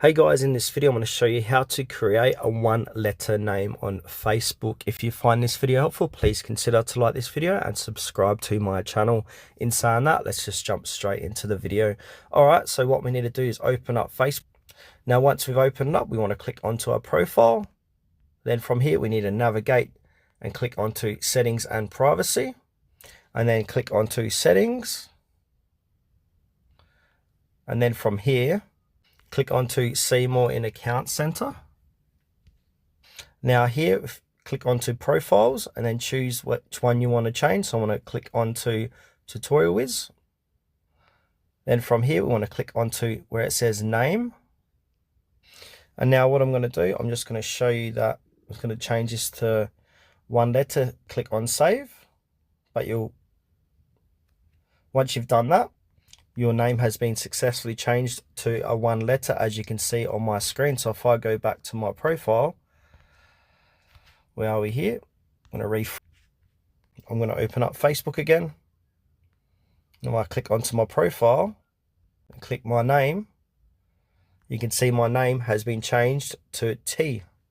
Hey guys, in this video I'm going to show you how to create a one-letter name on Facebook. If you find this video helpful, please consider to like this video and subscribe to my channel. In saying that, let's just jump straight into the video. Alright, so what we need to do is open up Facebook. Now once we've opened up, we want to click onto our profile. Then from here we need to navigate and click onto settings and privacy. And then click onto settings. And then from here, click onto see more in account center. Now here, click onto profiles and then choose which one you want to change. So I want to click onto Tutorial Wiz. Then from here, we want to click onto where it says name. And now what I'm going to do, I'm just going to show you that I'm going to change this to one letter. Click on save. But once you've done that, your name has been successfully changed to a one letter, as you can see on my screen. So if I go back to my profile, where are we here? I'm going to open up Facebook again. Now I click onto my profile and click my name. You can see my name has been changed to T.